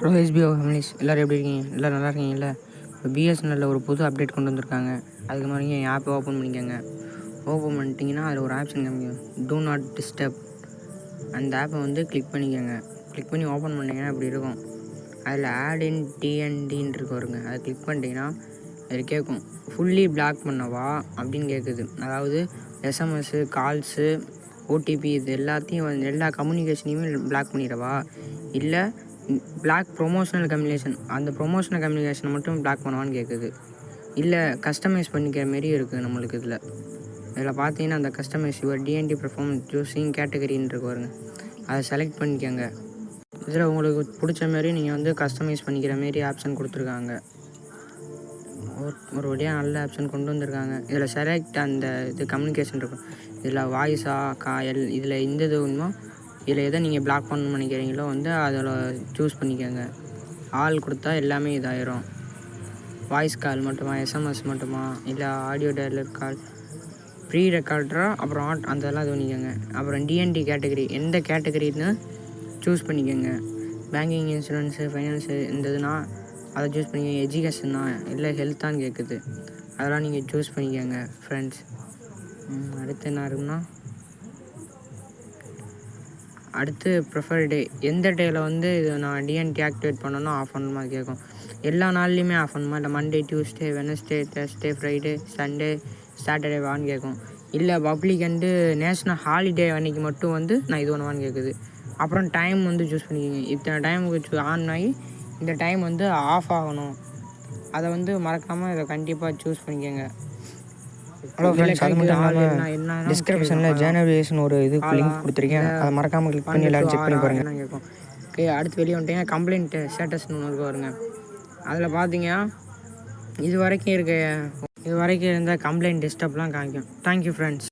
Hello SPO families எல்லோரும் எப்படி இருக்கீங்க? எல்லோரும் நல்லா இருக்கீங்கல்ல? இப்போ பிஎஸ்என்எல்லில் ஒரு புது அப்டேட் கொண்டு வந்திருக்காங்க. அதுக்கு மாதிரி என் ஆப்பை ஓப்பன் பண்ணிக்கோங்க. ஓப்பன் பண்ணிட்டீங்கன்னா அதில் ஒரு ஆப்ஷன் காமிக்கும், டூ நாட் டிஸ்டர்ப். அந்த ஆப்பை வந்து கிளிக் பண்ணிக்கோங்க. கிளிக் பண்ணி ஓப்பன் பண்ணிங்கன்னா இப்படி இருக்கும். அதில் ஆட் இன் டிஎன்டின்னு இருக்கு வருங்க. அதை கிளிக் பண்ணிட்டீங்கன்னா அதில் கேட்கும், ஃபுல்லி பிளாக் பண்ணவா அப்படின்னு கேட்குது. அதாவது எஸ்எம்எஸ்ஸு, கால்ஸு, ஓடிபி இது எல்லாத்தையும் எல்லா கம்யூனிகேஷனையுமே பிளாக் பண்ணிடவா, இல்லை பிளாக் ப்ரொமோஷனல் கம்யூனிகேஷன், அந்த ப்ரொமோஷனல் கம்யூனிகேஷனை மட்டும் பிளாக் பண்ணுவான்னு கேட்குது. இல்லை கஸ்டமைஸ் பண்ணிக்கிற மாரி இருக்குது நம்மளுக்கு. இதில் பார்த்தீங்கன்னா அந்த customise your DND performance choosing கேட்டகரின்னு இருக்கு வருங்க. அதை செலக்ட் பண்ணிக்கோங்க. இதில் உங்களுக்கு பிடிச்ச மாரி நீங்கள் வந்து கஸ்டமைஸ் பண்ணிக்கிற மாரி ஆப்ஷன் கொடுத்துருக்காங்க. ஒரு வழியாக நல்ல ஆப்ஷன் கொண்டு வந்திருக்காங்க. இதில் செலக்ட் அந்த இது கம்யூனிகேஷன் இருக்கும். இதில் வாய்ஸா இதில் இந்த இது ஒன்றுமோ இதில் எதை நீங்கள் பிளாக் பண்ணணும்னு நினைக்கிறீங்களோ வந்து அதில் சூஸ் பண்ணிக்கோங்க. ஆள் கொடுத்தா எல்லாமே இதாயிரும். வாய்ஸ் கால் மட்டுமா, எஸ்எம்எஸ் மட்டுமா, இல்லை ஆடியோ டயலர் கால், ப்ரீ ரெக்கார்டரா, அப்புறம் அதெல்லாம் இது பண்ணிக்கோங்க. அப்புறம் டிஎன்டி கேட்டகரி எந்த கேட்டகரின்னு சூஸ் பண்ணிக்கோங்க. பேங்கிங், இன்சூரன்ஸு, ஃபைனான்ஸு இந்த இதுனா அதை சூஸ் பண்ணிக்கோங்க. எஜுகேஷனா இல்லை ஹெல்த்தான்னு கேட்குது. அதெல்லாம் நீங்கள் சூஸ் பண்ணிக்கோங்க ஃப்ரெண்ட்ஸ். அடுத்து என்ன இருக்குன்னா, அடுத்து ப்ரிஃபர் டே, எந்த டேயில் வந்து இது நான் டிஎன்டி ஆக்டிவேட் பண்ணணும் ஆஃப் பண்ணணுமா கேட்கும். எல்லா நாள்லேயுமே ஆஃப் பண்ணணுமா, இல்லை Monday, Tuesday, Wednesday, Thursday, Friday, Sunday, Saturday வான்னு கேட்கும். இல்லை பப்ளிக் அண்டு நேஷ்னல் ஹாலிடே அன்றைக்கி மட்டும் வந்து நான் இது பண்ணுவான்னு கேட்குது. அப்புறம் டைம் வந்து சூஸ் பண்ணிக்கோங்க. இத்தனை டைமுக்கு ஆன் ஆகி இந்த டைம் வந்து ஆஃப் ஆகணும். அதை வந்து மறக்காமல் இதை கண்டிப்பாக சூஸ் பண்ணிக்கோங்க. ஹலோ ஃப்ரெண்ட்ஸ், அது மட்டும் இல்லாமல் டிஸ்கிரிப்ஷனில் ஜேனரேஷன் ஒரு இதுக்கு லிங்க் கொடுத்துருக்கேன். அதை மறக்காமல் கிளிக் பண்ணி எல்லோரும் செக் பண்ணி பாருங்கள். என்ன கேட்கும். ஓகே, அடுத்து வெளியே வந்துட்டீங்கன்னா கம்ப்ளைண்ட் ஸ்டேட்டஸ்னு ஒன்று இருக்க வருங்க. அதில் பார்த்தீங்கன்னா இது வரைக்கும் இருந்த கம்ப்ளைண்ட் டிஸ்டர்ப்லாம் காமிக்கும். Thank you friends.